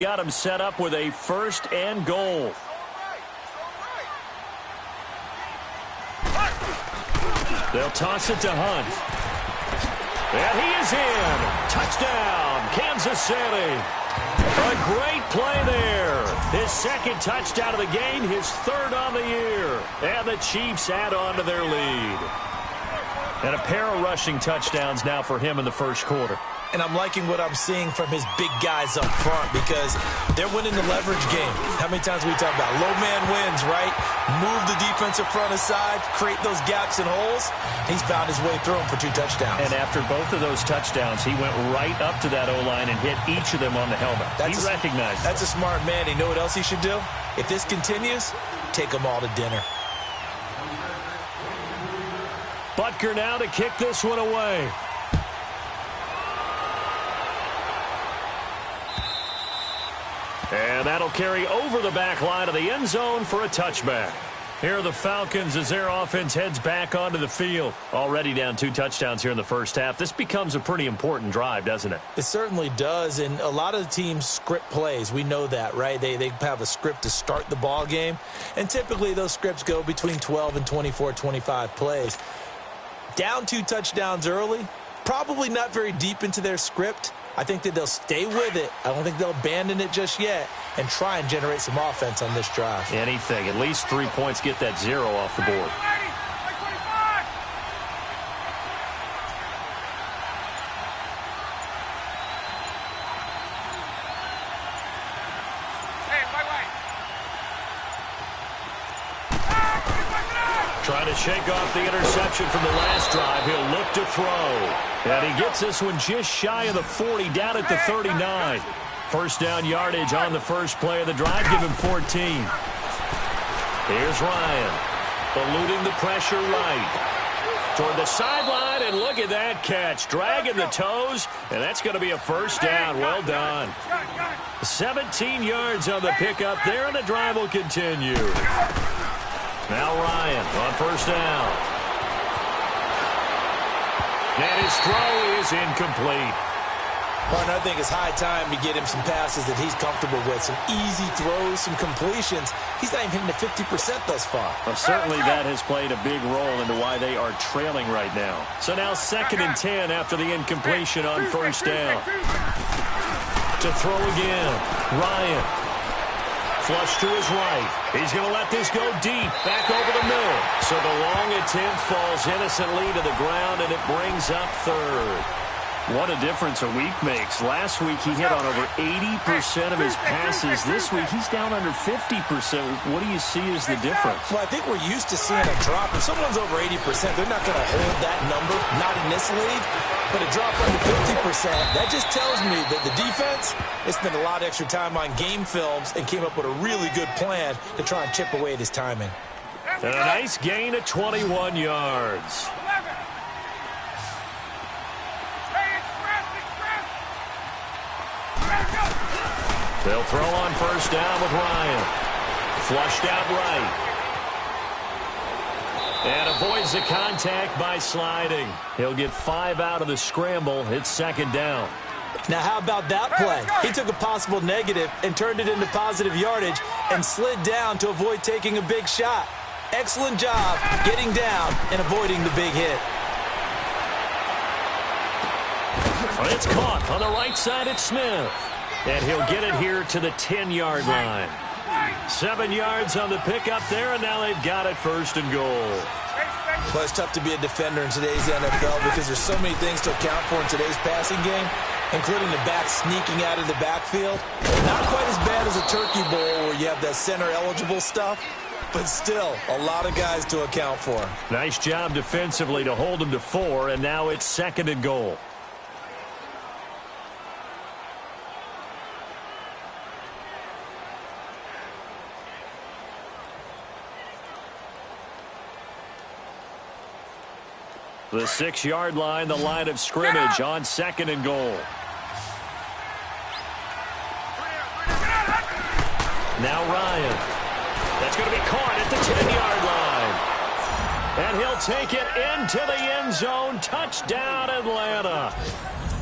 Got him set up with a 1st and goal. They'll toss it to Hunt. And he is in. Touchdown, Kansas City. A great play there. His 2nd touchdown of the game, his 3rd on the year. And the Chiefs add on to their lead. And a pair of rushing touchdowns now for him in the 1st quarter. And I'm liking what I'm seeing from his big guys up front because they're winning the leverage game. How many times we talk about low man wins, right? Move the defensive front aside, create those gaps and holes. He's found his way through them for 2 touchdowns. And after both of those touchdowns, he went right up to that O-line and hit each of them on the helmet. He recognized it. That's a smart man. You know what else he should do? If this continues, take them all to dinner. Butker now to kick this one away. And that'll carry over the back line of the end zone for a touchback. Here are the Falcons as their offense heads back onto the field. Already down 2 touchdowns here in the 1st half. This becomes a pretty important drive, doesn't it? It certainly does, and a lot of the teams script plays. We know that, right? They have a script to start the ball game, and typically those scripts go between 12 and 24, 25 plays. Down 2 touchdowns early, probably not very deep into their script. I think that they'll stay with it. I don't think they'll abandon it just yet and try and generate some offense on this drive. Anything. At least 3 points, get that 0 off the board. Trying to shake off the interception from the last drive. He'll look to throw. And he gets this one just shy of the 40, down at the 39. 1st down yardage on the 1st play of the drive. Give him 14. Here's Ryan. Eluding the pressure right. Toward the sideline, and look at that catch. Dragging the toes, and that's going to be a 1st down. Well done. 17 yards on the pickup there, and the drive will continue. Now Ryan on 1st down. And his throw is incomplete. Martin, I think it's high time to get him some passes that he's comfortable with. Some easy throws, some completions. He's not even hitting the 50% thus far. Well, certainly that has played a big role into why they are trailing right now. So now 2nd and 10 after the incompletion on 1st down. To throw again. Ryan. Flush to his right. He's going to let this go deep, back over the middle. So the long attempt falls innocently to the ground, and it brings up 3rd. What a difference a week makes. Last week he hit on over 80% of his passes. This week he's down under 50%. What do you see as the difference? Well, I think we're used to seeing a drop. If someone's over 80%, they're not going to hold that number, not in this league. But a drop under 50%, that just tells me that the defense, they spent a lot of extra time on game films and came up with a really good plan to try and chip away at his timing. And a nice gain of 21 yards. They'll throw on 1st down with Ryan. Flushed out right. And avoids the contact by sliding. He'll get 5 out of the scramble. It's 2nd down. Now, how about that play? He took a possible negative and turned it into positive yardage and slid down to avoid taking a big shot. Excellent job getting down and avoiding the big hit. Well, it's caught on the right side at Smith. And he'll get it here to the 10-yard line. 7 yards on the pickup there, and now they've got it 1st and goal. Well, it's tough to be a defender in today's NFL because there's so many things to account for in today's passing game, including the back sneaking out of the backfield. Not quite as bad as a turkey bowl where you have that center-eligible stuff, but still a lot of guys to account for. Nice job defensively to hold him to 4, and now it's 2nd and goal. The 6-yard line, the line of scrimmage on 2nd and goal. Now Ryan. That's going to be caught at the 10-yard line. And he'll take it into the end zone. Touchdown, Atlanta.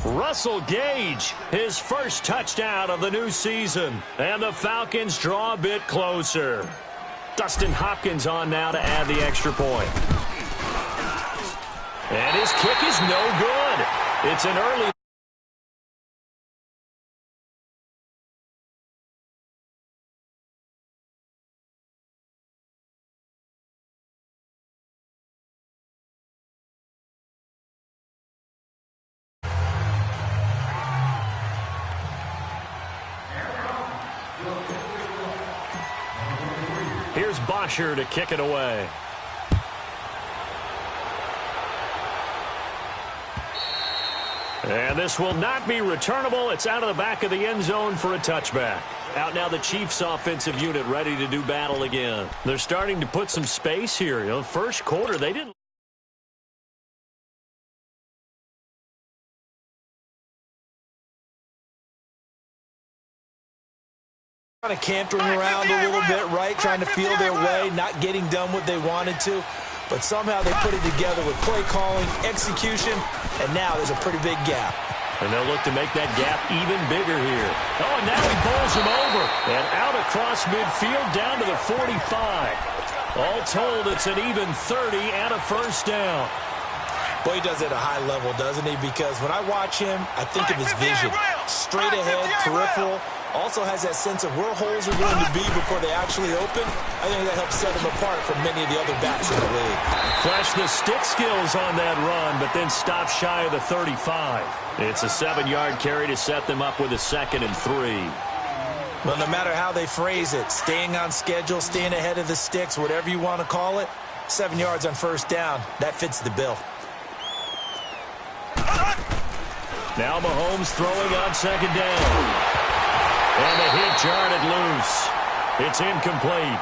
Russell Gage, his first touchdown of the new season. And the Falcons draw a bit closer. Dustin Hopkins on now to add the extra point. And his kick is no good. It's an early... Here's Bosher to kick it away. And this will not be returnable. It's out of the back of the end zone for a touchback. Out now the Chiefs offensive unit ready to do battle again. They're starting to put some space here. You know, first quarter, they didn't. Kind of cantering around a little bit, right? Trying to feel their way, not getting done what they wanted to. But somehow they put it together with play calling, execution, and now there's a pretty big gap. And they'll look to make that gap even bigger here. Oh, and now he bowls him over. And out across midfield down to the 45. All told, it's an even 30 and a first down. Boy, he does it at a high level, doesn't he? Because when I watch him, I think of his vision. Straight ahead, peripheral. Also has that sense of where holes are going to be before they actually open. I think that helps set him apart from many of the other backs in the league. Flash the stick skills on that run, but then stop shy of the 35. It's a 7-yard carry to set them up with a 2nd and 3. Well, no matter how they phrase it, staying on schedule, staying ahead of the sticks, whatever you want to call it, 7 yards on first down, that fits the bill. Now Mahomes throwing on 2nd down. And the hit jarred it loose. It's incomplete.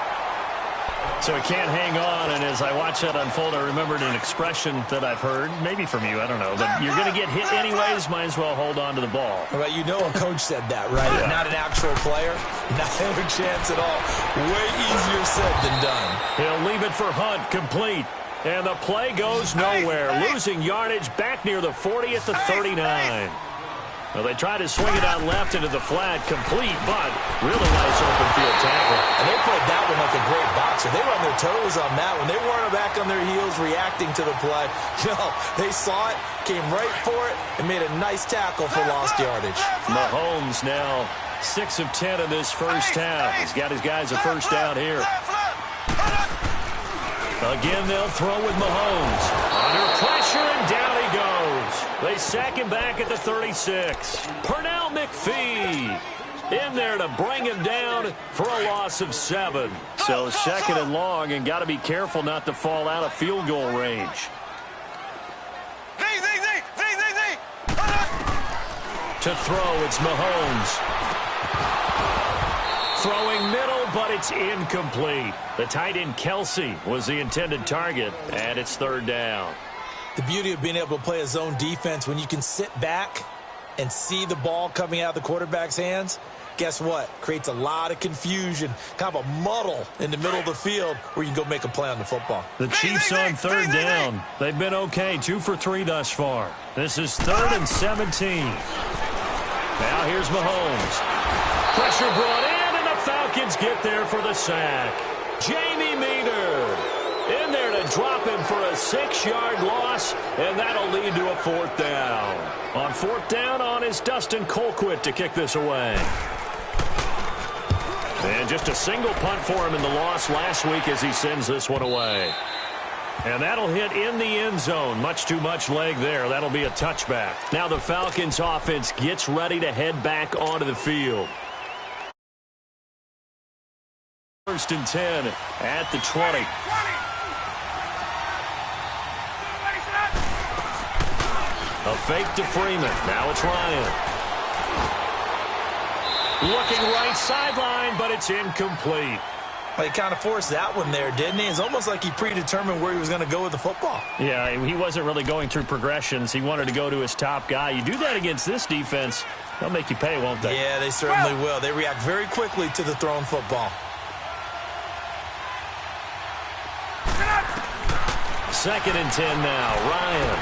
So it can't hang on, and as I watch that unfold, I remembered an expression that I've heard, maybe from you, I don't know, but you're going to get hit anyways, might as well hold on to the ball. Well, you know a coach said that, right? Yeah. Not an actual player. Not a chance at all. Way easier said than done. He'll leave it for Hunt, complete. And the play goes nowhere, losing yardage back near the 40 at the 39. Well, they try to swing it out left into the flat, complete, but really nice open field tackle. And they played that one like a great boxer. They were on their toes on that one. They weren't back on their heels reacting to the play. No, they saw it, came right for it, and made a nice tackle for lost yardage. Mahomes now 6 of 10 in this first half. He's got his guys a first down here. Again, they'll throw with Mahomes. Under pressure, and down he goes. They sack him back at the 36. Pernell McPhee in there to bring him down for a loss of 7. So 2nd and long, and got to be careful not to fall out of field goal range. To throw, it's Mahomes. Throwing middle, but it's incomplete. The tight end Kelsey was the intended target, and it's 3rd down. The beauty of being able to play a zone defense, when you can sit back and see the ball coming out of the quarterback's hands, guess what? Creates a lot of confusion, kind of a muddle in the middle of the field where you can go make a play on the football. The Chiefs on 3rd down. They've been okay, 2 for 3 thus far. This is 3rd and 17. Now here's Mahomes. Pressure brought in, and the Falcons get there for the sack. Jamie Meter in there to drop him for a 6-yard loss, and that'll lead to a 4th down. On 4th down on is Dustin Colquitt to kick this away. And just a single punt for him in the loss last week as he sends this one away. And that'll hit in the end zone. Much too much leg there. That'll be a touchback. Now the Falcons offense gets ready to head back onto the field. 1st and 10 at the 20. A fake to Freeman. Now it's Ryan. Looking right sideline, but it's incomplete. Well, he kind of forced that one there, didn't he? It's almost like he predetermined where he was going to go with the football. Yeah, he wasn't really going through progressions. He wanted to go to his top guy. You do that against this defense, they'll make you pay, won't they? Yeah, they certainly will. They react very quickly to the thrown football. 2nd and 10 now. Ryan.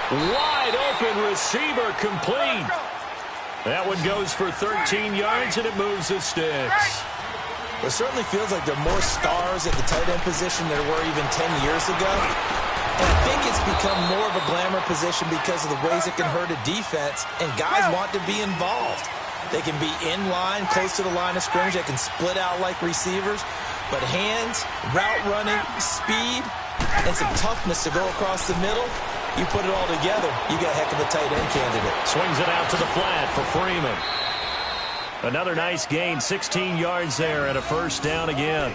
Wide open receiver complete. That one goes for 13 yards, and it moves the sticks. It certainly feels like there are more stars at the tight end position than there were even 10 years ago. And I think it's become more of a glamour position because of the ways it can hurt a defense, and guys want to be involved. They can be in line, close to the line of scrimmage. They can split out like receivers. But hands, route running, speed, and some toughness to go across the middle, you put it all together, you got a heck of a tight end candidate. Swings it out to the flat for Freeman. Another nice gain, 16 yards there, and a first down again.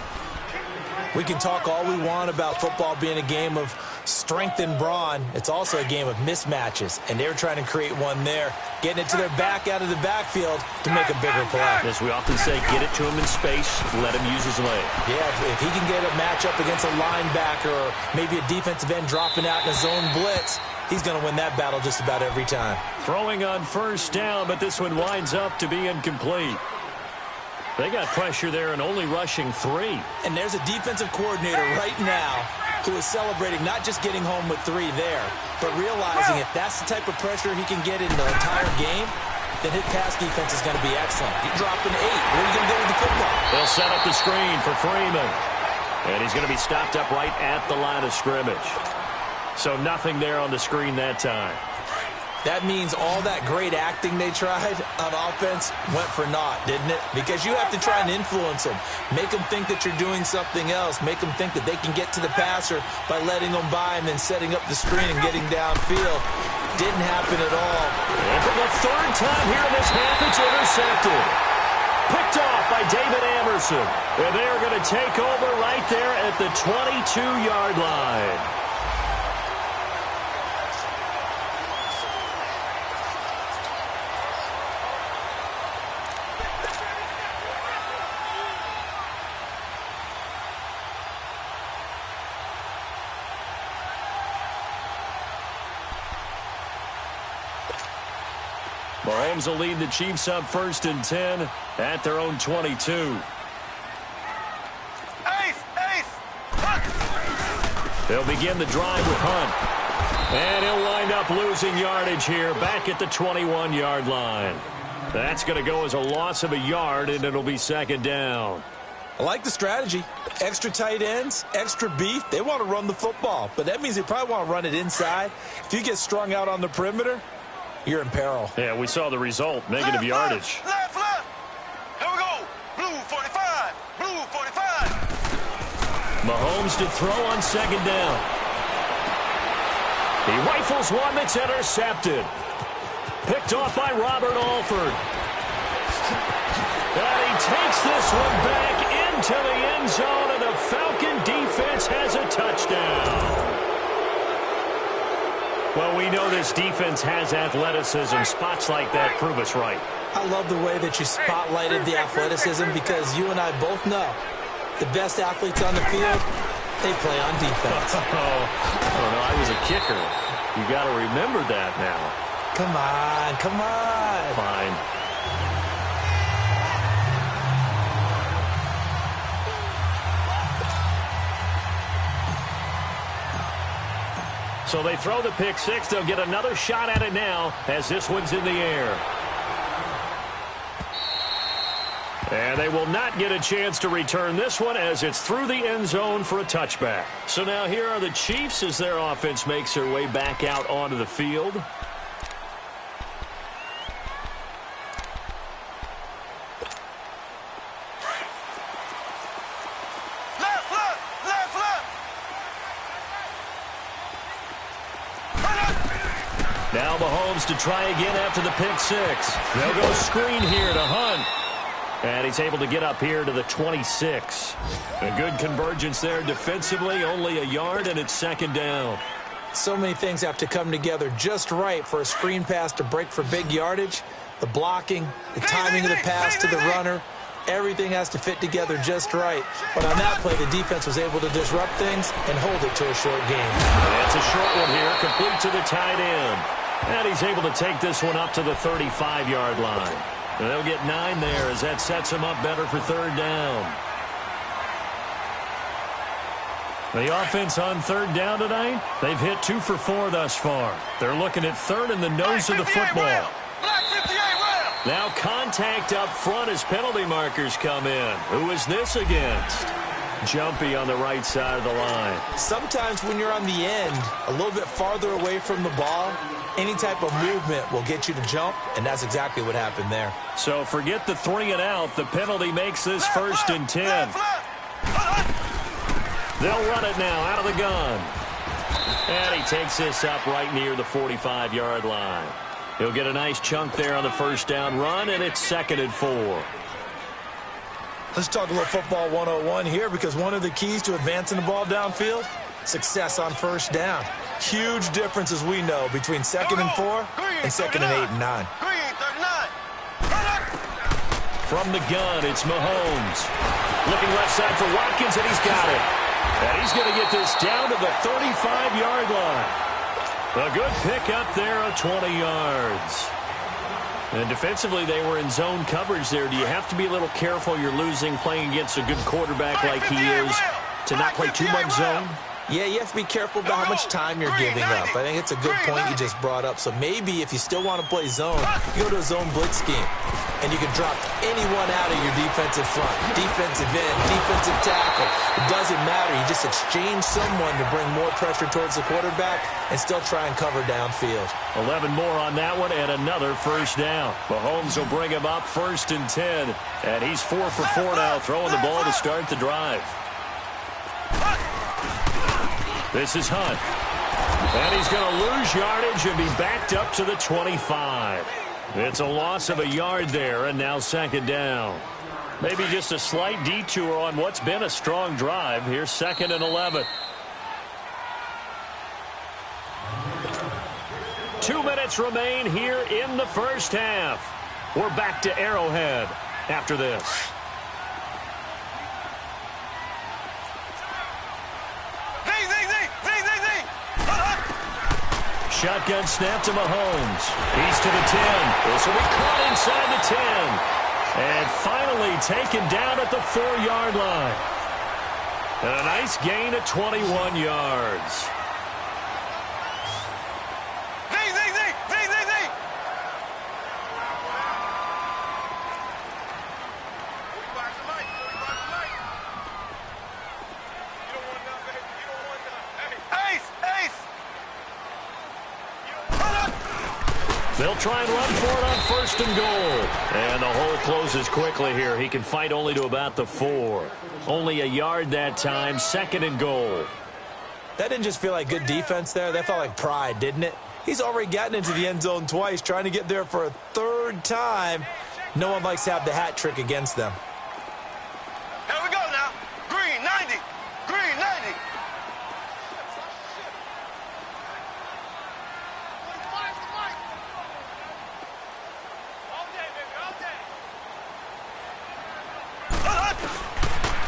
We can talk all we want about football being a game of strength and brawn. It's also a game of mismatches, and they're trying to create one there, getting it to their back out of the backfield to make a bigger play. As we often say, get it to him in space, let him use his leg. Yeah, if he can get a matchup against a linebacker or maybe a defensive end dropping out in a zone blitz, he's going to win that battle just about every time. Throwing on first down, but this one winds up to be incomplete. They got pressure there and only rushing 3. And there's a defensive coordinator right now who is celebrating not just getting home with 3 there, but realizing if that's the type of pressure he can get in the entire game, then his pass defense is going to be excellent. You're dropping 8. What are you going to do with the football? They'll set up the screen for Freeman. And he's going to be stopped up right at the line of scrimmage. So nothing there on the screen that time. That means all that great acting they tried on offense went for naught, didn't it? Because you have to try and influence them. Make them think that you're doing something else. Make them think that they can get to the passer by letting them by and then setting up the screen and getting downfield. Didn't happen at all. And for the third time here in this half, it's intercepted. Picked off by David Anderson. And they're going to take over right there at the 22-yard line. Mahomes will lead the Chiefs up 1st and 10 at their own 22. They'll begin the drive with Hunt. And he'll wind up losing yardage here back at the 21-yard line. That's going to go as a loss of a yard, and it'll be 2nd down. I like the strategy. Extra tight ends, extra beef. They want to run the football, but that means they probably want to run it inside. If you get strung out on the perimeter, you're in peril. Yeah, we saw the result. Negative yardage. Left. Here we go. Blue 45. Blue 45. Mahomes to throw on 2nd down. He rifles one that's intercepted. Picked off by Robert Alford. And he takes this one back into the end zone, and the Falcon defense has a touchdown. Well, we know this defense has athleticism. Spots like that prove us right. I love the way that you spotlighted the athleticism because you and I both know the best athletes on the field, they play on defense. Oh, no, I was a kicker. You got to remember that now. Come on. Fine. So they throw the pick 6. They'll get another shot at it now as this one's in the air. And they will not get a chance to return this one as it's through the end zone for a touchback. So now here are the Chiefs as their offense makes their way back out onto the field. Now Mahomes to try again after the pick 6. They'll go screen here to Hunt. And he's able to get up here to the 26. A good convergence there defensively, only a yard, and it's 2nd down. So many things have to come together just right for a screen pass to break for big yardage. The blocking, the timing of the pass to the runner, everything has to fit together just right. But on that play, the defense was able to disrupt things and hold it to a short game. That's a short one here, complete to the tight end. And he's able to take this one up to the 35-yard line. And they'll get 9 there as that sets him up better for 3rd down. The offense on third down tonight, they've hit 2 for 4 thus far. They're looking at third in the nose of the football. Now contact up front as penalty markers come in. Who is this against? Jumpy on the right side of the line. Sometimes when you're on the end, a little bit farther away from the ball, any type of movement will get you to jump, and that's exactly what happened there. So forget the 3 and out. The penalty makes this 1st and 10. They'll run it now out of the gun. And he takes this up right near the 45-yard line. He'll get a nice chunk there on the 1st down run, and it's 2nd and 4. Let's talk a little football 101 here, because one of the keys to advancing the ball downfield, success on 1st down. Huge difference, as we know, between 2nd and 4 and 2nd and 8 and 9. From the gun, it's Mahomes. Looking left side for Watkins, and he's got it. And he's going to get this down to the 35-yard line. A good pickup there of 20 yards. And defensively, they were in zone coverage there. Do you have to be a little careful you're losing playing against a good quarterback like he is to not play too much zone? Yeah, you have to be careful about how much time you're giving up. I think it's a good point you just brought up. So maybe if you still want to play zone, you go to a zone blitz scheme. And you can drop anyone out of your defensive front, defensive end, defensive tackle. It doesn't matter. You just exchange someone to bring more pressure towards the quarterback and still try and cover downfield. 11 more on that one and another 1st down. Mahomes will bring him up 1st and 10. And he's 4 for 4 now, throwing the ball to start the drive. This is Hunt. And he's going to lose yardage and be backed up to the 25. It's a loss of a yard there, and now 2nd down. Maybe just a slight detour on what's been a strong drive. Here's 2nd and 11. 2 minutes remain here in the 1st half. We're back to Arrowhead after this. Shotgun snap to Mahomes. He's to the 10. This will be caught inside the 10. And finally taken down at the 4-yard line. And a nice gain of 21 yards. They'll try and run for it on 1st and goal. And the hole closes quickly here. He can fight only to about the 4. Only a yard that time, 2nd and goal. That didn't just feel like good defense there. That felt like pride, didn't it? He's already gotten into the end zone twice, trying to get there for a 3rd time. No one likes to have the hat trick against them. Here we go now. Green 90. Green 90.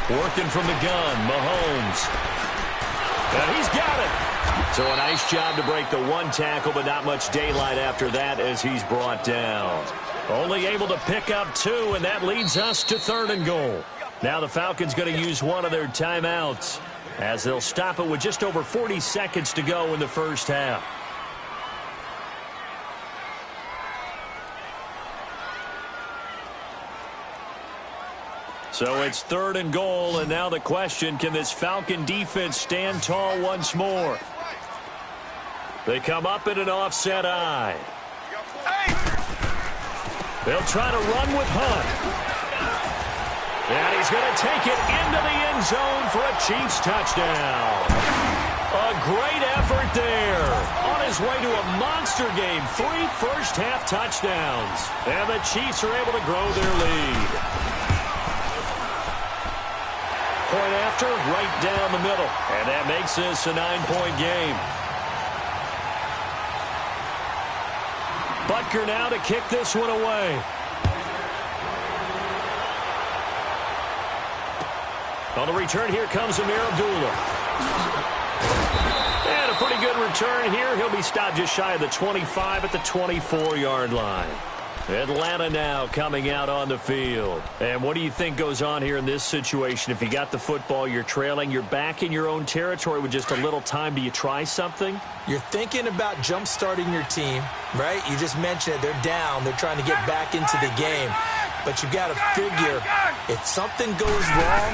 Working from the gun, Mahomes. And he's got it. So a nice job to break the 1 tackle, but not much daylight after that as he's brought down. Only able to pick up 2, and that leads us to 3rd and goal. Now the Falcons going to use one of their timeouts as they'll stop it with just over 40 seconds to go in the 1st half. So it's 3rd and goal, and now the question, can this Falcon defense stand tall once more? They come up in an offset eye. They'll try to run with Hunt. And he's going to take it into the end zone for a Chiefs touchdown. A great effort there. On his way to a monster game, 3 first-half touchdowns. And the Chiefs are able to grow their lead. Point after, right down the middle. And that makes this a 9-point game. Butker now to kick this one away. On the return, here comes Amir Abdullah. And a pretty good return here. He'll be stopped just shy of the 25 at the 24-yard line. Atlanta now coming out on the field. And what do you think goes on here in this situation? If you got the football, you're trailing, you're back in your own territory with just a little time. Do you try something? You're thinking about jump-starting your team, right? You just mentioned it. They're down. They're trying to get back into the game. But you've got to figure if something goes wrong,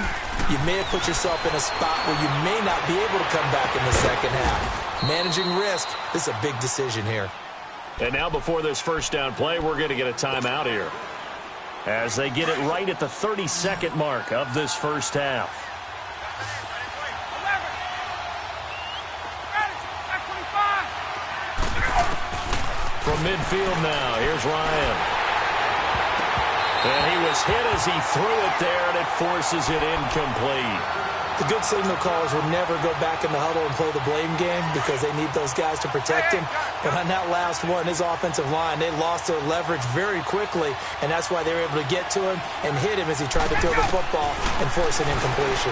you may have put yourself in a spot where you may not be able to come back in the second half. Managing risk, this is a big decision here. And now before this first down play, we're going to get a timeout here as they get it right at the 32nd mark of this first half. From midfield now, here's Ryan. And he was hit as he threw it there, and it forces it incomplete. The good signal callers will never go back in the huddle and play the blame game because they need those guys to protect him. But on that last one, his offensive line, they lost their leverage very quickly, and that's why they were able to get to him and hit him as he tried to throw the football and force an incompletion.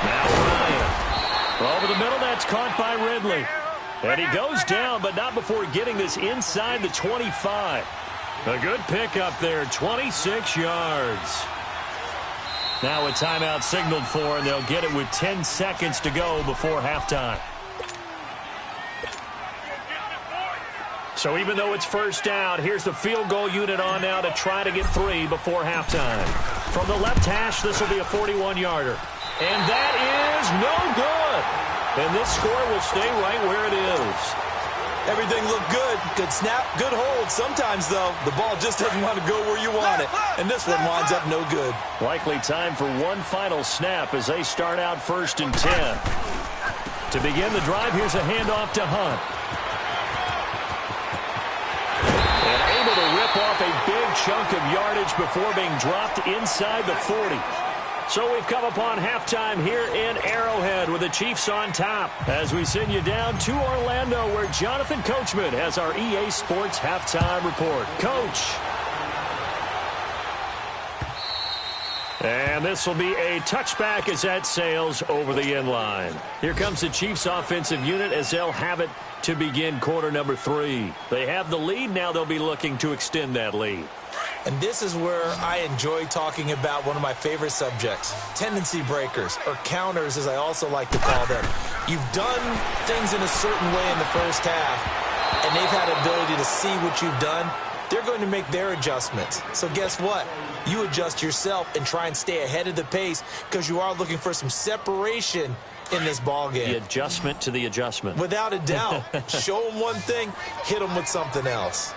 Now Ryan. Over the middle, that's caught by Ridley. And he goes down, but not before getting this inside the 25. A good pickup there, 26 yards. Now a timeout signaled for, and they'll get it with 10 seconds to go before halftime. So even though it's first down, here's the field goal unit on now to try to get 3 before halftime. From the left hash, this will be a 41-yarder. And that is no good. And this score will stay right where it is. Everything looked good. Good snap, good hold. Sometimes, though, the ball just doesn't want to go where you want it. And this one winds up no good. Likely time for one final snap as they start out 1st and 10. To begin the drive, here's a handoff to Hunt. And able to rip off a big chunk of yardage before being dropped inside the 40. So we've come upon halftime here in Arrowhead with the Chiefs on top as we send you down to Orlando where Jonathan Coachman has our EA Sports halftime report. Coach. And this will be a touchback as that sails over the end line. Here comes the Chiefs offensive unit as they'll have it to begin quarter number 3. They have the lead. Now they'll be looking to extend that lead. And this is where I enjoy talking about one of my favorite subjects, tendency breakers, or counters as I also like to call them. You've done things in a certain way in the first half, and they've had the ability to see what you've done. They're going to make their adjustments. So guess what? You adjust yourself and try and stay ahead of the pace because you are looking for some separation in this ball game. The adjustment to the adjustment. Without a doubt. Show them one thing, hit them with something else.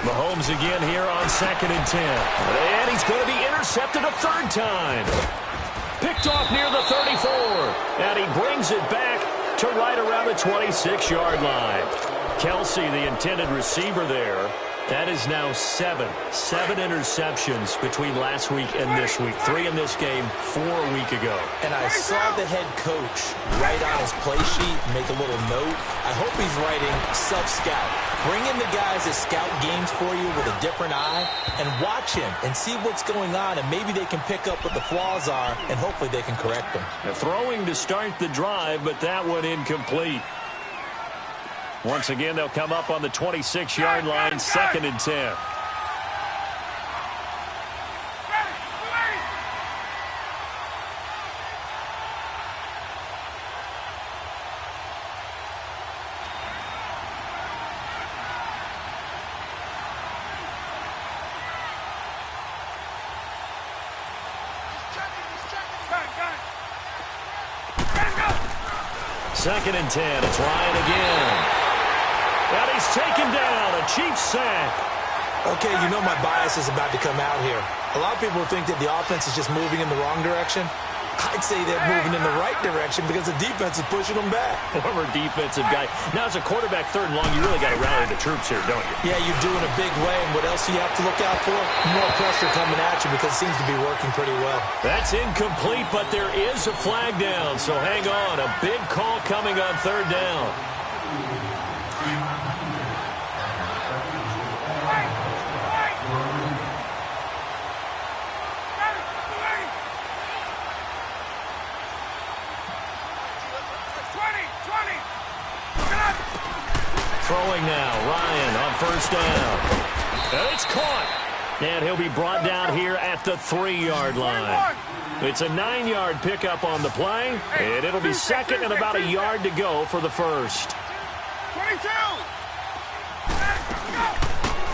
Mahomes again here on 2nd and 10. And he's going to be intercepted a 3rd time. Picked off near the 34. And he brings it back to right around the 26-yard line. Kelsey, the intended receiver there. That is now 7 interceptions between last week and this week. 3 in this game, 4 a week ago. And I saw the head coach write on his play sheet, make a little note. I hope he's writing self-scout. Bring in the guys that scout games for you with a different eye and watch him and see what's going on, and maybe they can pick up what the flaws are, and hopefully they can correct them. They're throwing to start the drive, but that one incomplete. Once again, they'll come up on the 26-yard line, 2nd and 10. Second and 10. It's Ryan again. And he's taken down. A Chiefs sack. Okay, you know my bias is about to come out here. A lot of people think that the offense is just moving in the wrong direction. I'd say they're moving in the right direction because the defense is pushing them back. Former defensive guy. Now, as a quarterback, 3rd and long, you really got to rally the troops here, don't you? Yeah, you do in a big way. And what else do you have to look out for? More pressure coming at you because it seems to be working pretty well. That's incomplete, but there is a flag down. So hang on. A big call coming on 3rd down. first down. And it's caught. And he'll be brought down here at the 3-yard line. It's a 9-yard pickup on the play, and it'll be second and about a yard to go for the first. 22.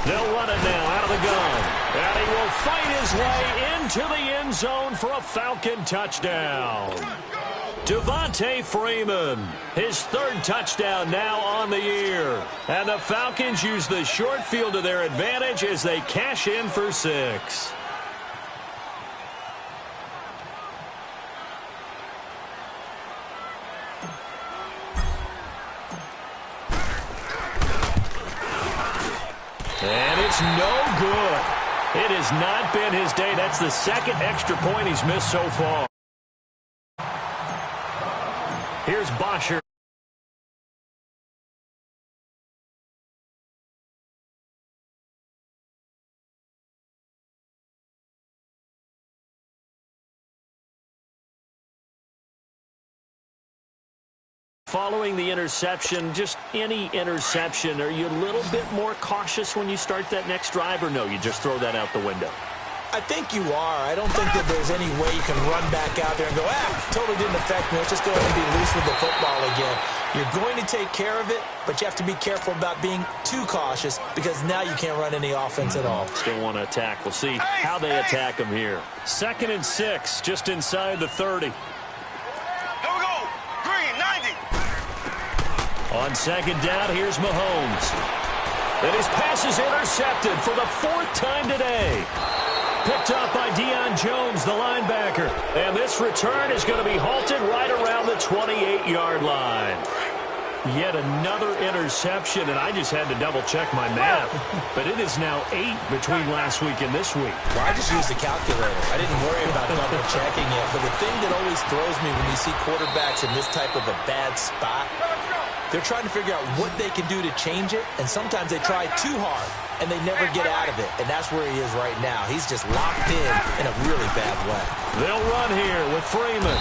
They'll run it now out of the gun. And he will fight his way into the end zone for a Falcon touchdown. Devontae Freeman, his 3rd touchdown now on the year. And the Falcons use the short field to their advantage as they cash in for 6. And it's no good. It has not been his day. That's the 2nd extra point he's missed so far. Here's Bosher. Following the interception, just any interception, are you a little bit more cautious when you start that next drive, or no, you just throw that out the window? I think you are. I don't think that there's any way you can run back out there and go, totally didn't affect me. Let's just go ahead and be loose with the football again. You're going to take care of it, but you have to be careful about being too cautious because now you can't run any offense at all. Still want to attack. We'll see how they attack him here. 2nd and 6, just inside the 30. Here we go. Green, 90. On 2nd down, here's Mahomes. And his pass is intercepted for the 4th time today. Picked up by Deion Jones, the linebacker. And this return is going to be halted right around the 28-yard line. Yet another interception, and I just had to double-check my math. But it is now 8 between last week and this week. Well, I just used a calculator. I didn't worry about double-checking it. But the thing that always throws me when you see quarterbacks in this type of a bad spot, they're trying to figure out what they can do to change it, and sometimes they try too hard, and they never get out of it. And that's where he is right now. He's just locked in a really bad way. They'll run here with Freeman.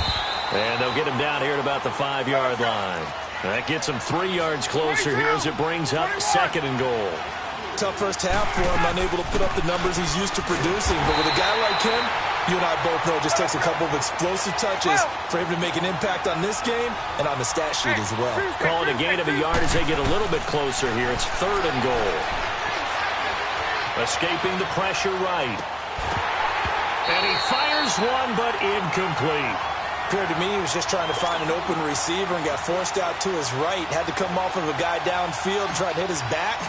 And they'll get him down here at about the 5-yard line. That gets him 3 yards closer here as it brings up 2nd and goal. Tough first half for him, unable to put up the numbers he's used to producing. But with a guy like him, you and I both know it just takes a couple of explosive touches for him to make an impact on this game and on the stat sheet as well. Call it a gain of a yard as they get a little bit closer here. It's 3rd and goal. Escaping the pressure right. And he fires one, but incomplete. Appeared to me he was just trying to find an open receiver and got forced out to his right. Had to come off of a guy downfield, try to hit his back.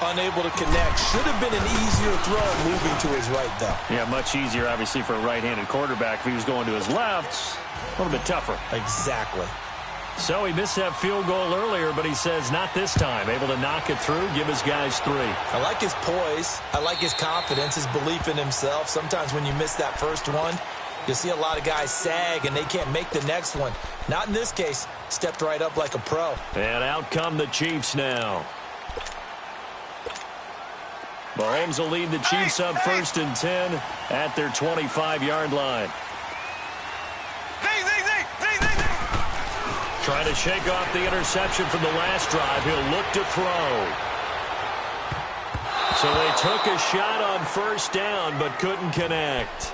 Unable to connect. Should have been an easier throw moving to his right, though. Yeah, much easier, obviously, for a right-handed quarterback. If he was going to his left, a little bit tougher. Exactly. So he missed that field goal earlier, but he says not this time. Able to knock it through, give his guys 3. I like his poise. I like his confidence, his belief in himself. Sometimes when you miss that first one, you'll see a lot of guys sag and they can't make the next one. Not in this case. Stepped right up like a pro. And out come the Chiefs now. Mahomes will lead the Chiefs up 1st and 10 at their 25-yard line. Trying to shake off the interception from the last drive. He'll look to throw. So they took a shot on 1st down but couldn't connect.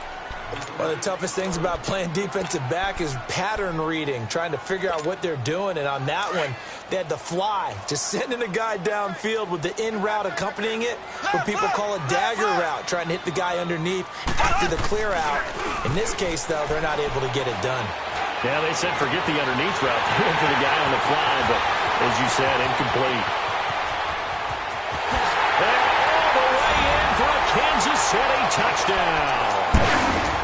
One of the toughest things about playing defensive back is pattern reading, trying to figure out what they're doing. And on that one, they had to fly, just sending a guy downfield with the in route accompanying it, what people call a dagger route, trying to hit the guy underneath after the clear out. In this case, though, they're not able to get it done. Yeah, they said forget the underneath route. They went for the guy on the fly, but as you said, incomplete. And all the way in for a Kansas City touchdown.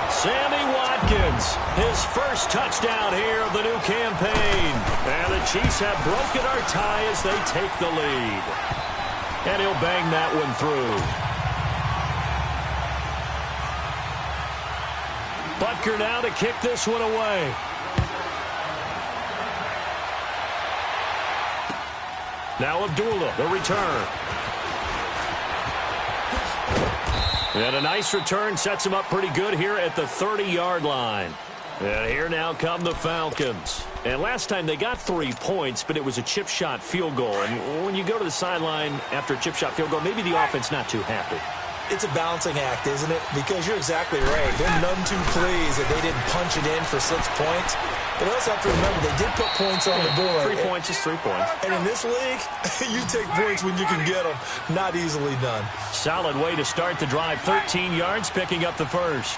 Sammy Watkins, his 1st touchdown here of the new campaign. And the Chiefs have broken our tie as they take the lead. And he'll bang that one through. Butker now to kick this one away. Now Abdullah, the return. And a nice return sets him up pretty good here at the 30-yard line. And here now come the Falcons. And last time they got 3 points, but it was a chip shot field goal. And when you go to the sideline after a chip shot field goal, maybe the offense not too happy. It's a balancing act, isn't it? Because you're exactly right. They're none too pleased that they didn't punch it in for 6 points. But also have to remember, they did put points on the board. 3 points is 3 points. And in this league, you take points when you can get them. Not easily done. Solid way to start the drive. 13 yards, picking up the first.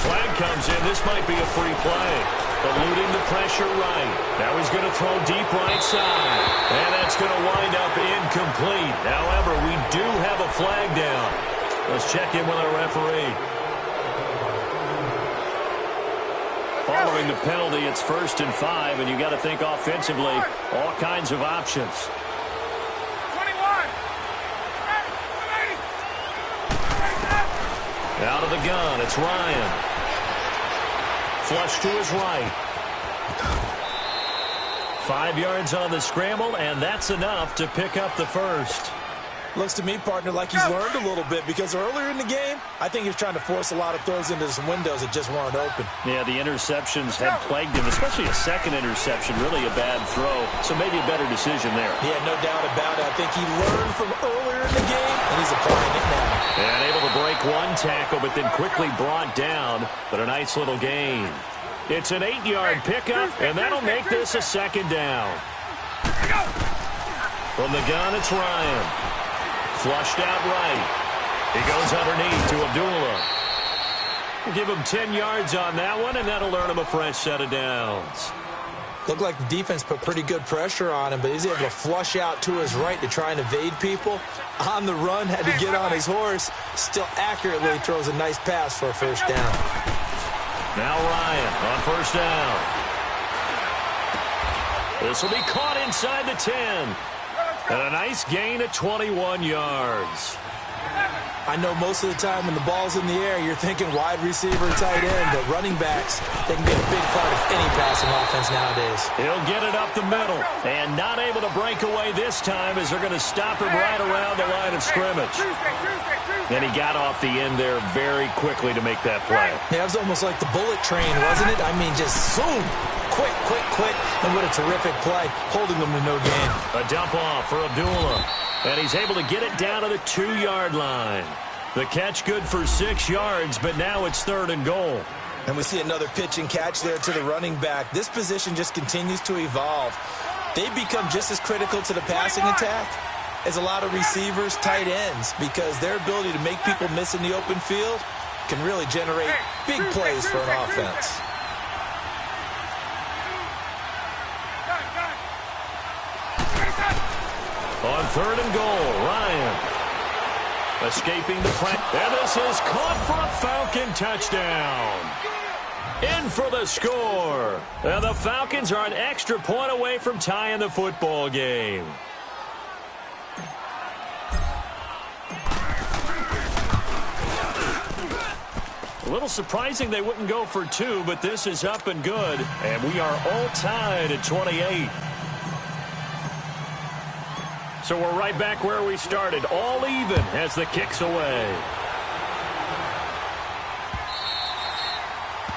Flag comes in. This might be a free play. Eluding the pressure right. Now he's going to throw deep right side. And that's going to wind up incomplete. However, we do have a flag down. Let's check in with our referee. Following the penalty, it's 1st and 5, and you got to think offensively, all kinds of options. 21. Out of the gun, it's Ryan. Flush to his right. 5 yards on the scramble, and that's enough to pick up the first. Looks to me, partner, like he's learned a little bit, because earlier in the game, I think he was trying to force a lot of throws into some windows that just weren't open. Yeah, the interceptions had plagued him, especially a second interception, really a bad throw. So maybe a better decision there. Yeah, no doubt about it. I think he learned from earlier in the game, and he's applying it now. And able to break one tackle, but then quickly brought down. But a nice little gain. It's an 8-yard pickup, and that'll make this a 2nd down. From the gun, it's Ryan. Flushed out right. He goes underneath to Abdullah. We'll give him 10 yards on that one, and that'll earn him a fresh set of downs. Looked like the defense put pretty good pressure on him, but he's able to flush out to his right to try and evade people. On the run, had to get on his horse. Still accurately throws a nice pass for a 1st down. Now Ryan on 1st down. This will be caught inside the 10. And a nice gain of 21 yards. I know most of the time when the ball's in the air, you're thinking wide receiver, tight end, but running backs, they can be a big part of any passing offense nowadays. He'll get it up the middle, and not able to break away this time as they're going to stop him right around the line of scrimmage. And he got off the end there very quickly to make that play. Yeah, it was almost like the bullet train, wasn't it? I mean, just zoom, quick, and what a terrific play, holding them to no gain. A dump off for Abdullah. And he's able to get it down to the 2-yard line. The catch good for 6 yards, but now it's 3rd and goal. And we see another pitch and catch there to the running back. This position just continues to evolve. They become just as critical to the passing attack as a lot of receivers, tight ends, because their ability to make people miss in the open field can really generate big plays for an offense. On 3rd and goal, Ryan escaping the pressure. And this is caught for a Falcon touchdown. In for the score. And the Falcons are an extra point away from tying the football game. A little surprising they wouldn't go for 2, but this is up and good. And we are all tied at 28. So we're right back where we started, all even as the kick's away.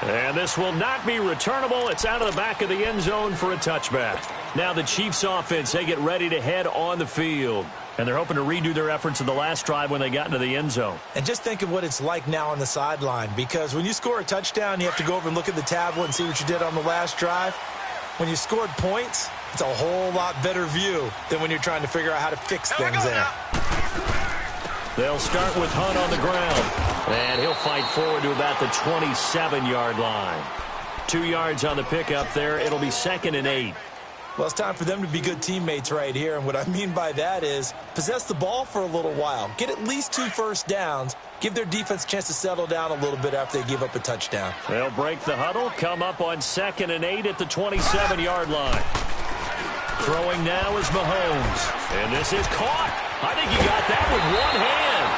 And this will not be returnable. It's out of the back of the end zone for a touchback. Now the Chiefs offense, they get ready to head on the field. And they're hoping to redo their efforts in the last drive when they got into the end zone. And just think of what it's like now on the sideline, because when you score a touchdown, you have to go over and look at the tablet and see what you did on the last drive. When you scored points, it's a whole lot better view than when you're trying to figure out how to fix things there. They'll start with Hunt on the ground. And he'll fight forward to about the 27-yard line. 2 yards on the pickup there. It'll be 2nd and 8. Well, it's time for them to be good teammates right here. And what I mean by that is possess the ball for a little while. Get at least 2 first downs. Give their defense a chance to settle down a little bit after they give up a touchdown. They'll break the huddle, come up on 2nd and 8 at the 27-yard line. Throwing now is Mahomes. And this is caught. I think he got that with one hand.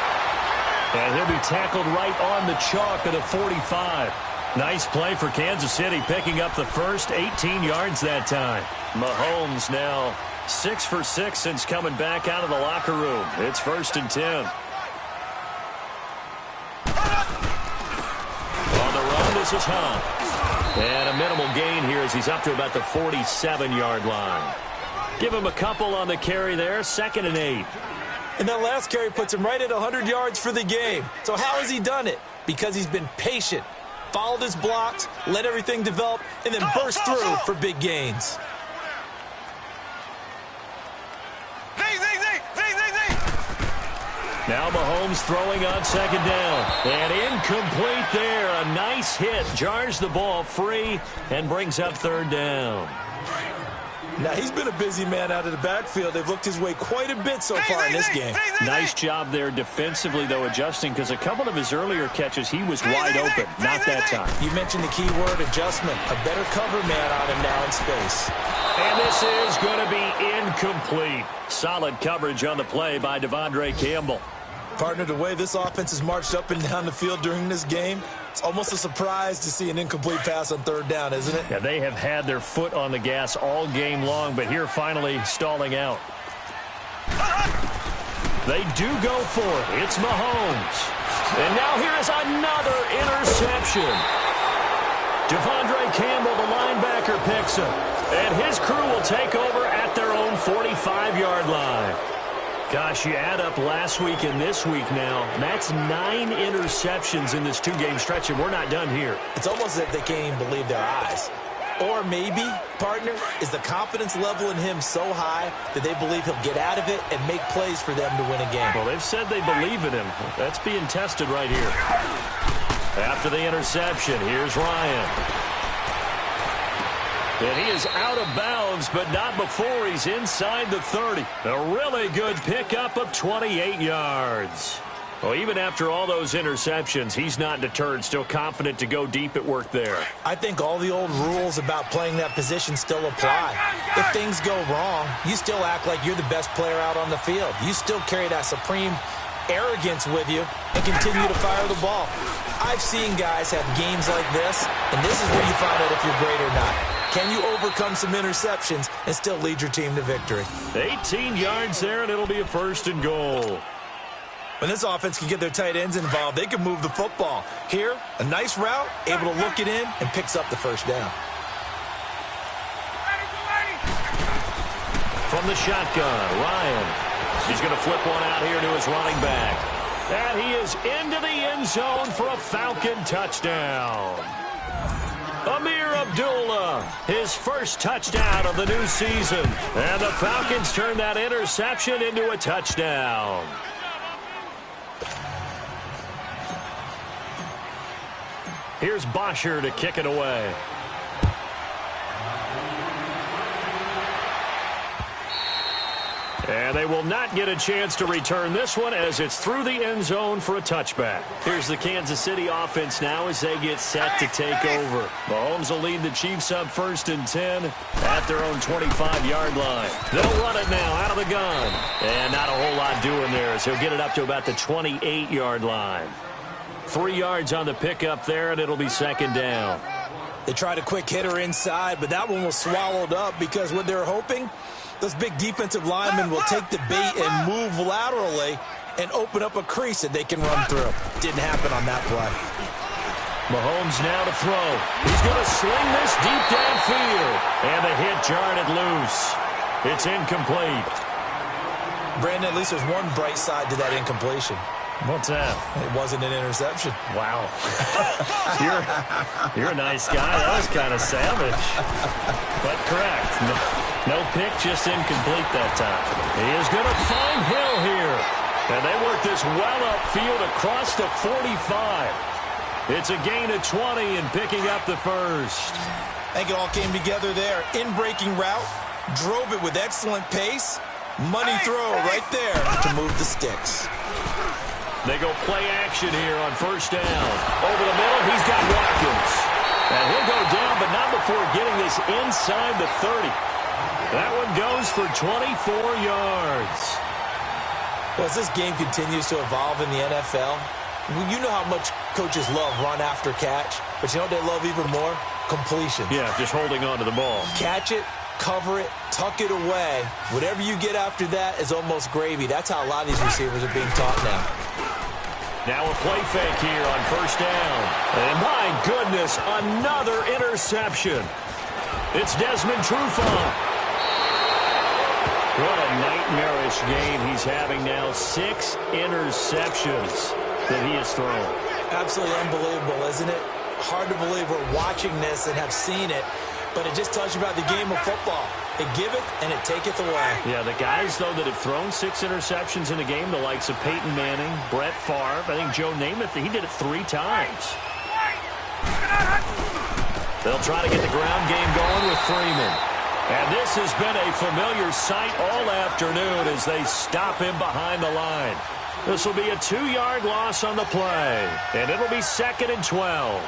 And he'll be tackled right on the chalk of the 45. Nice play for Kansas City, picking up the first 18 yards that time. Mahomes now 6 for 6 since coming back out of the locker room. It's 1st and 10. On the run, This is Hunt. And a minimal gain here as he's up to about the 47-yard line. Give him a couple on the carry there, 2nd and 8. And that last carry puts him right at 100 yards for the game. So how has he done it? Because he's been patient, followed his blocks, let everything develop, and then burst through for big gains. Now Mahomes throwing on 2nd down. And incomplete there. A nice hit. Jars the ball free and brings up 3rd down. Now, he's been a busy man out of the backfield. They've looked his way quite a bit so far in this game. Nice job there defensively, though, adjusting, because a couple of his earlier catches, he was wide open. Not that time. You mentioned the key word, adjustment. A better cover man on him now in space. And this is going to be incomplete. Solid coverage on the play by Devondre Campbell. Partner, the way this offense has marched up and down the field during this game, it's almost a surprise to see an incomplete pass on 3rd down, isn't it? Yeah, they have had their foot on the gas all game long, but here finally stalling out. They do go for it. It's Mahomes. And now here is another interception. Devondre Campbell, the linebacker, picks him. And his crew will take over at their own 45-yard line. Gosh, you add up last week and this week now. That's 9 interceptions in this 2-game stretch, and we're not done here. It's almost as if they can't even believe their eyes. Or maybe, partner, is the confidence level in him so high that they believe he'll get out of it and make plays for them to win a game. Well, they've said they believe in him. That's being tested right here. After the interception, here's Ryan. And he is out of bounds, but not before he's inside the 30. A really good pickup of 28 yards. Well, even after all those interceptions, he's not deterred, still confident to go deep at work there. I think all the old rules about playing that position still apply. If things go wrong, you still act like you're the best player out on the field. You still carry that supreme arrogance with you and continue to fire the ball. I've seen guys have games like this, and this is where you find out if you're great or not. Can you overcome some interceptions and still lead your team to victory? 18 yards there, and it'll be a 1st and goal. When this offense can get their tight ends involved, they can move the football. Here, a nice route, able to look it in, and picks up the 1st down. From the shotgun, Ryan. He's going to flip one out here to his running back. And he is into the end zone for a Falcon touchdown. Amir Abdullah, his first touchdown of the new season. And the Falcons turn that interception into a touchdown. Here's Bosher to kick it away. And they will not get a chance to return this one as it's through the end zone for a touchback. Here's the Kansas City offense now as they get set to take over. Mahomes will lead the Chiefs up 1st and 10 at their own 25-yard line. They'll run it now out of the gun. And not a whole lot doing there as he'll get it up to about the 28-yard line. 3 yards on the pickup there, and it'll be 2nd down. They tried a quick hitter inside, but that one was swallowed up because what they're hoping, those big defensive linemen will take the bait and move laterally and open up a crease that they can run through. Didn't happen on that play. Mahomes now to throw. He's going to sling this deep downfield. And the hit jarred it loose. It's incomplete. Brandon, at least there's one bright side to that incompletion. What's that? It wasn't an interception. Wow. you're a nice guy. That was kind of savage. But correct. No pick, just incomplete that time. He is going to find Hill here. And they work this well upfield across the 45. It's a gain of 20 and picking up the 1st. I think it all came together there. In-breaking route, drove it with excellent pace. Money throw right there to move the sticks. They go play action here on 1st down. Over the middle, he's got Watkins. And he'll go down, but not before getting this inside the 30. That one goes for 24 yards. Well, as this game continues to evolve in the NFL, you know how much coaches love run after catch, but you know what they love even more? Completion. Yeah, just holding on to the ball. Catch it, cover it, tuck it away. Whatever you get after that is almost gravy. That's how a lot of these receivers are being taught now. Now a play fake here on first down. And my goodness, another interception. It's Desmond Trufant. What a nightmarish game he's having now. 6 interceptions that he has thrown. Absolutely unbelievable, isn't it? Hard to believe we're watching this and have seen it, but it just tells you about the game of football. It giveth and it taketh away. Yeah, the guys, though, that have thrown 6 interceptions in a game, the likes of Peyton Manning, Brett Favre, I think Joe Namath, he did it 3 times. They'll try to get the ground game going with Freeman. And this has been a familiar sight all afternoon as they stop him behind the line. This will be a 2-yard loss on the play, and it'll be 2nd and 12.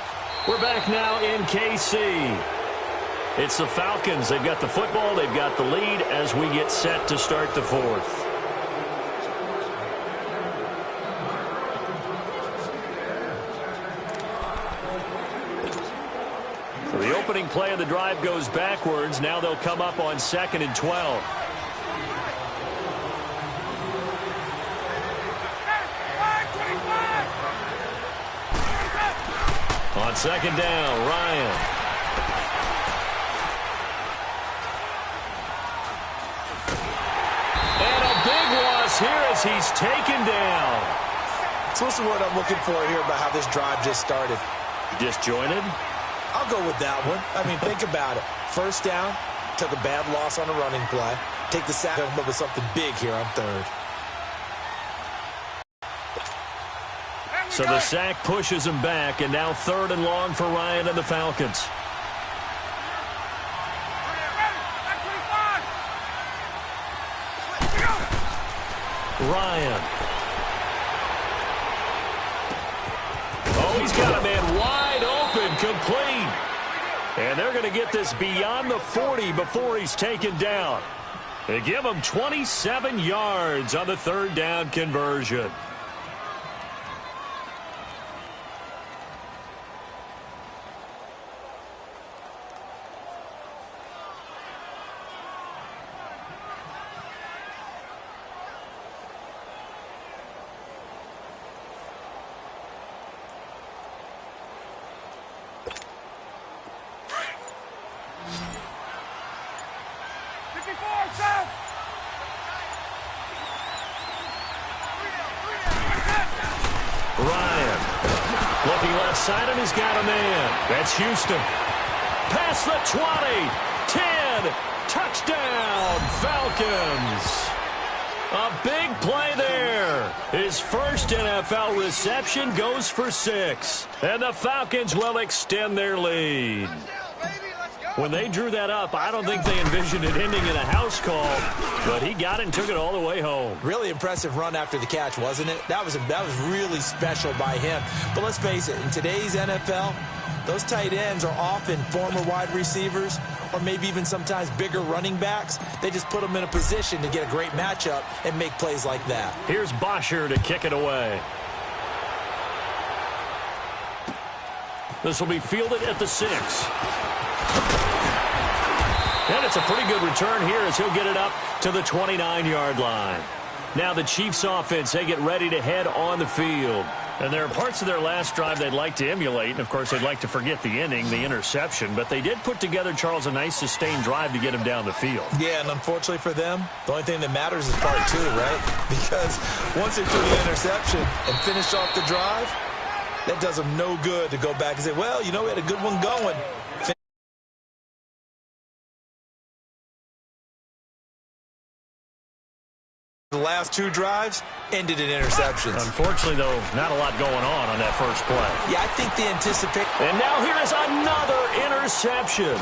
We're back now in KC. It's the Falcons. They've got the football. They've got the lead as we get set to start the 4th. So the opening play of the drive goes backwards. Now they'll come up on 2nd and 12. On 2nd down, Ryan. And a big loss here as he's taken down. So what's the word I'm looking for here about how this drive just started? Disjointed? I'll go with that one. I mean, think about it. First down, took a bad loss on a running play. Take the sack and look at something big here on 3rd. So the sack pushes him back, and now 3rd and long for Ryan and the Falcons. Ryan. Oh, he's got a man wide open, complete. And they're going to get this beyond the 40 before he's taken down. They give him 27 yards on the 3rd down conversion. Ryan looking left side, and he's got a man. That's Houston. Past the 20, 10, touchdown, Falcons. A big play there. His first NFL reception goes for 6. And the Falcons will extend their lead. When they drew that up, I don't think they envisioned it ending in a house call, but he got it and took it all the way home. Really impressive run after the catch, wasn't it? That was really special by him. But let's face it, in today's NFL, those tight ends are often former wide receivers or maybe even sometimes bigger running backs. They just put them in a position to get a great matchup and make plays like that. Here's Bosher to kick it away. This will be fielded at the 6. And it's a pretty good return here as he'll get it up to the 29-yard line. Now the Chiefs offense, they get ready to head on the field. And there are parts of their last drive they'd like to emulate. And, of course, they'd like to forget the inning, the interception. But they did put together, Charles, a nice sustained drive to get him down the field. Yeah, and unfortunately for them, the only thing that matters is part 2, right? Because once they threw the interception and finished off the drive, that does them no good to go back and say, well, you know, we had a good one going. The last 2 drives ended in interceptions. Unfortunately, though, not a lot going on that first play. Yeah, I think the anticipation. And now here is another interception.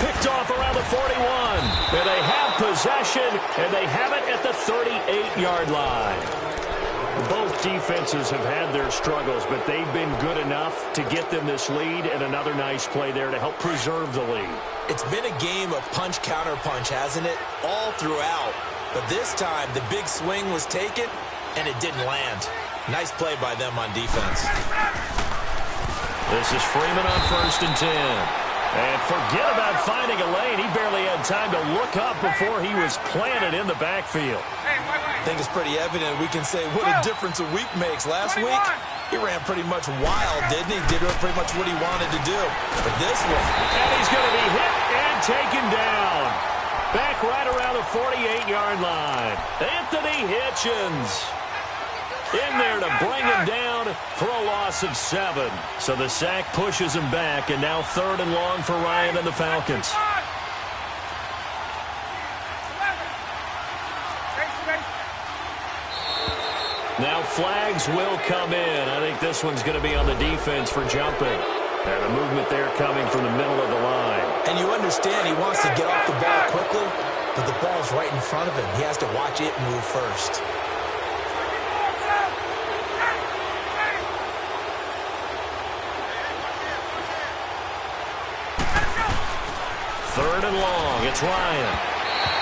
Picked off around the 41. And they have possession, and they have it at the 38-yard line. Both defenses have had their struggles, but they've been good enough to get them this lead, and another nice play there to help preserve the lead. It's been a game of punch-counter-punch, hasn't it? All throughout. But this time, the big swing was taken, and it didn't land. Nice play by them on defense. This is Freeman on 1st and 10. And forget about finding a lane. He barely had time to look up before he was planted in the backfield. Hey, wait. I think it's pretty evident we can say what a difference a week makes. Last week, he ran pretty much wild, didn't he? Did pretty much what he wanted to do. But this one... And he's going to be hit and taken down. Back right around the 48-yard line. Anthony Hitchens in there to bring him down for a loss of 7. So the sack pushes him back, and now 3rd and long for Ryan and the Falcons. Now flags will come in. I think this one's going to be on the defense for jumping. And a movement there coming from the middle of the line. And you understand he wants to get off the ball quickly, but the ball's right in front of him. He has to watch it move first. Third and long. It's Ryan.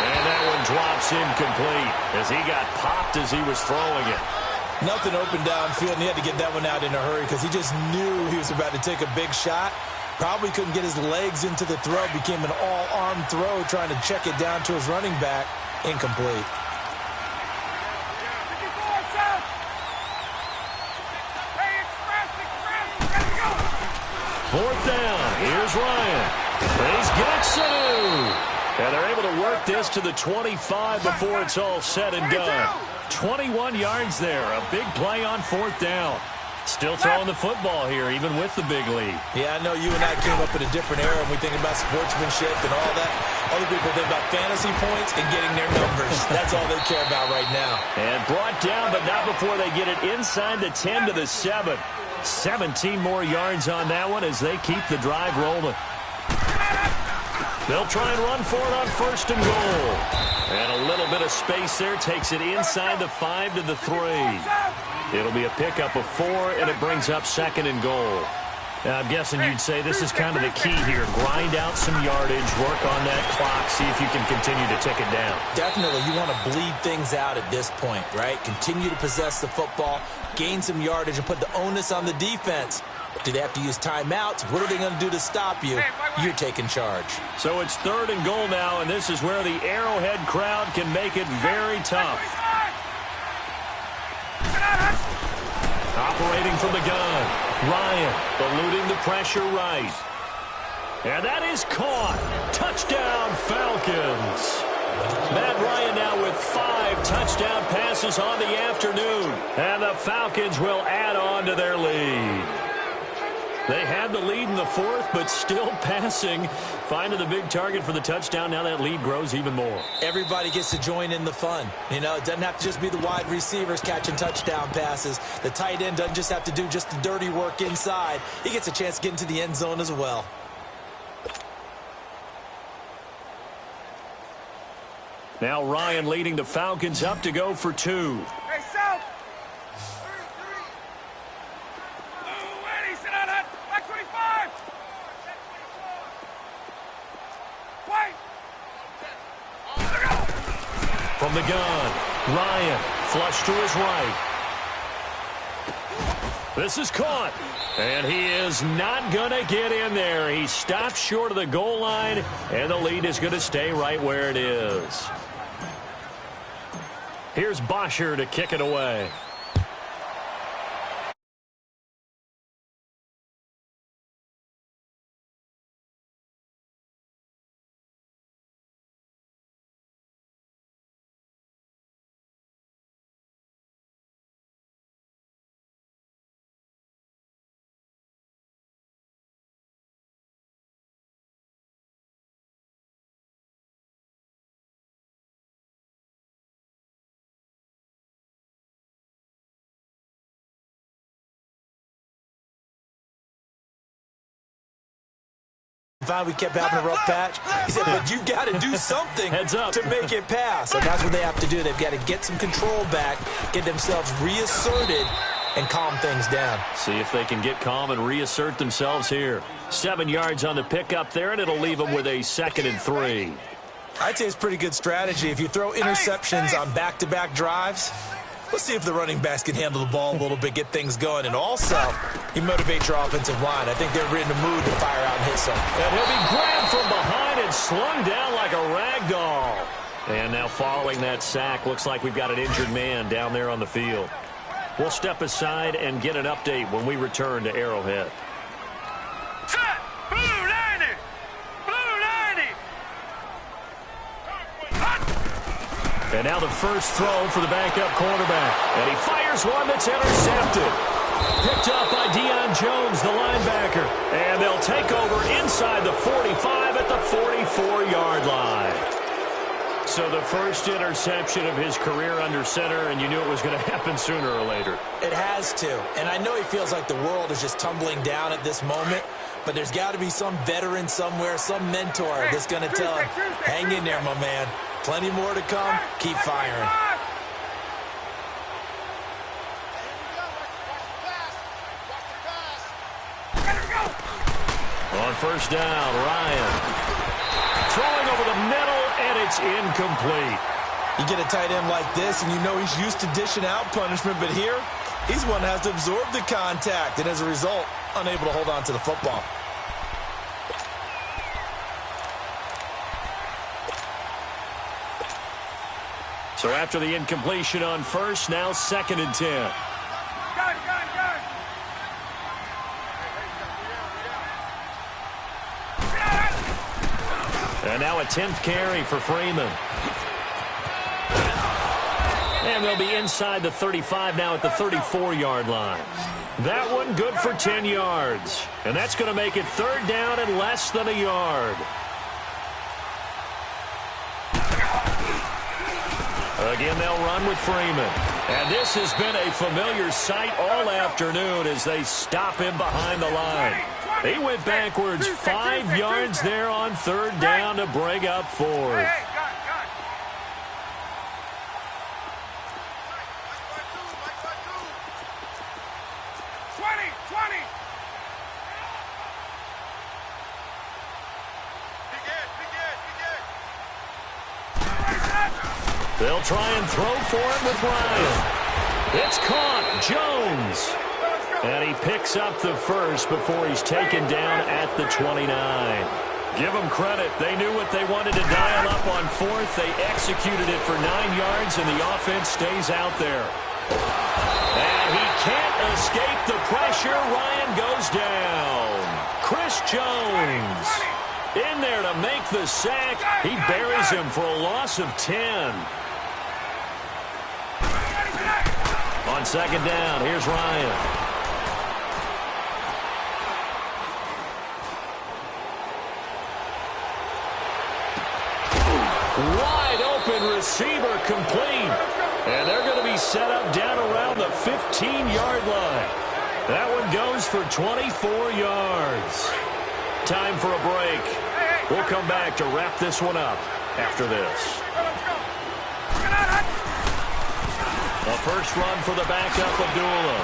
And that one drops incomplete as he got popped as he was throwing it. Nothing open downfield, and he had to get that one out in a hurry because he just knew he was about to take a big shot. Probably couldn't get his legs into the throw. Became an all-arm throw trying to check it down to his running back. Incomplete. Fourth down. Here's Ryan. He's got Sanu. And they're able to work this to the 25 before it's all said and done. 21 yards there. A big play on 4th down. Still throwing the football here, even with the big lead. Yeah, I know you and I came up in a different era, and we think about sportsmanship and all that. Other people think about fantasy points and getting their numbers. That's all they care about right now. And brought down, but not before they get it inside the 10 to the 7. 17 more yards on that one as they keep the drive rolling. They'll try and run for it on 1st and goal. And a little bit of space there takes it inside the 5 to the 3. It'll be a pickup of 4, and it brings up 2nd and goal. Now, I'm guessing you'd say this is kind of the key here. Grind out some yardage, work on that clock, see if you can continue to tick it down. Definitely. You want to bleed things out at this point, right? Continue to possess the football, gain some yardage, and put the onus on the defense. Do they have to use timeouts? What are they going to do to stop you? You're taking charge. So it's 3rd and goal now, and this is where the Arrowhead crowd can make it very tough. Operating from the gun. Ryan eluding the pressure right. And that is caught. Touchdown, Falcons. Matt Ryan now with 5 touchdown passes on the afternoon. And the Falcons will add on to their lead. They had the lead in the 4th, but still passing. Finding the big target for the touchdown. Now that lead grows even more. Everybody gets to join in the fun. You know, it doesn't have to just be the wide receivers catching touchdown passes. The tight end doesn't just have to do just the dirty work inside. He gets a chance to get into the end zone as well. Now Ryan leading the Falcons up to go for 2. Hey, South! From the gun, Ryan flush to his right. This is caught, and he is not going to get in there. He stops short of the goal line, and the lead is going to stay right where it is. Here's Bosher to kick it away. We kept having a rough patch. He said, but you got to do something to make it pass. And that's what they have to do. They've got to get some control back, get themselves reasserted, and calm things down. See if they can get calm and reassert themselves here. 7 yards on the pickup there, and it'll leave them with a 2nd and 3. I'd say it's pretty good strategy. If you throw interceptions on back-to-back drives, let's see if the running backs can handle the ball a little bit, get things going. And also, you motivate your offensive line. I think they're in the mood to fire out and hit some. And he'll be grabbed from behind and slung down like a rag doll. And now following that sack, looks like we've got an injured man down there on the field. We'll step aside and get an update when we return to Arrowhead. Set! Blue 90! Blue 90! And now the first throw for the backup quarterback. And he fires one that's intercepted. Picked up by Deion Jones, the linebacker. And they'll take over inside the 45 at the 44-yard line. So the first interception of his career under center, and you knew it was going to happen sooner or later. It has to. And I know he feels like the world is just tumbling down at this moment, but there's got to be some veteran somewhere, some mentor that's going to tell him, hang in there, my man. Plenty more to come. Keep firing. On first down, Ryan. Throwing over the middle, and it's incomplete. You get a tight end like this, and you know he's used to dishing out punishment, but here, he's one that has to absorb the contact, and as a result, unable to hold on to the football. So after the incompletion on first, now 2nd and 10. And now a 10th carry for Freeman. And they'll be inside the 35 now at the 34-yard line. That one good for 10 yards. And that's going to make it 3rd down and less than a yard. Again, they'll run with Freeman. And this has been a familiar sight all afternoon as they stop him behind the line. He went backwards 5 yards there on 3rd down to bring up 4th. They'll try and throw for it with Ryan. It's caught. Jones. And he picks up the first before he's taken down at the 29. Give them credit. They knew what they wanted to dial up on 4th. They executed it for 9 yards, and the offense stays out there. And he can't escape the pressure. Ryan goes down. Chris Jones in there to make the sack. He buries him for a loss of 10. On 2nd down, here's Ryan. Wide open receiver complete. And they're going to be set up down around the 15-yard line. That one goes for 24 yards. Time for a break. We'll come back to wrap this one up after this. A first run for the backup, Abdullah.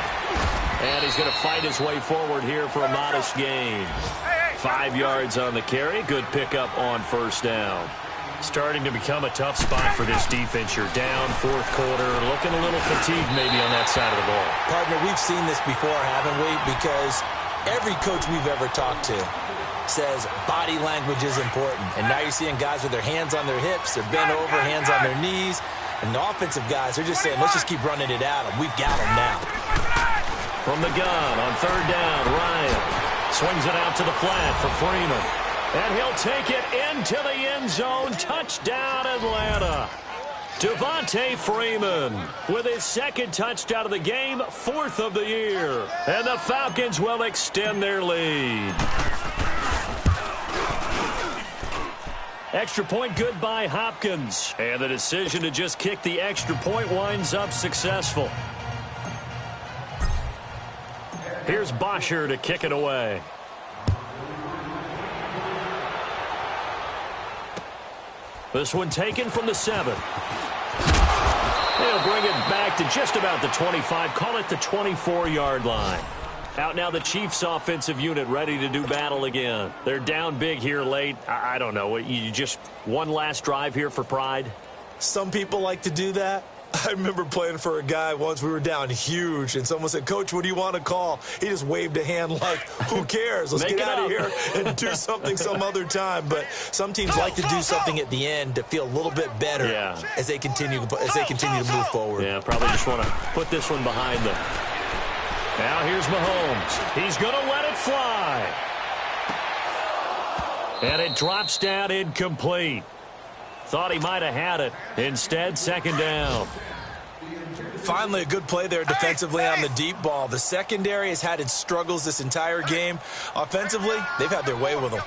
And he's going to fight his way forward here for a modest gain. 5 yards on the carry. Good pickup on first down. Starting to become a tough spot for this defense. You're down 4th quarter, looking a little fatigued maybe on that side of the ball. Partner, we've seen this before, haven't we? Because every coach we've ever talked to says body language is important. And now you're seeing guys with their hands on their hips, they're bent over, hands on their knees. And the offensive guys are just saying, let's just keep running it at them. We've got them now. From the gun on 3rd down, Ryan swings it out to the flat for Freeman. And he'll take it into the end zone. Touchdown, Atlanta. Devontae Freeman with his 2nd touchdown of the game, 4th of the year. And the Falcons will extend their lead. Extra point good by Hopkins. And the decision to just kick the extra point winds up successful. Here's Bosher to kick it away. This one taken from the 7. They'll bring it back to just about the 25. Call it the 24-yard line. Out now the Chiefs offensive unit ready to do battle again. They're down big here late. I don't know. You just one last drive here for pride? Some people like to do that. I remember playing for a guy once. We were down huge, and someone said, "Coach, what do you want to call?" He just waved a hand like, who cares? Let's get out of here and do something some other time. But some teams like to do something at the end to feel a little bit better as they continue to move forward. Yeah, probably just want to put this one behind them. Now here's Mahomes. He's going to let it fly. And it drops down incomplete. Thought he might have had it. Instead, second down. Finally, a good play there defensively on the deep ball. The secondary has had its struggles this entire game. Offensively, they've had their way with them.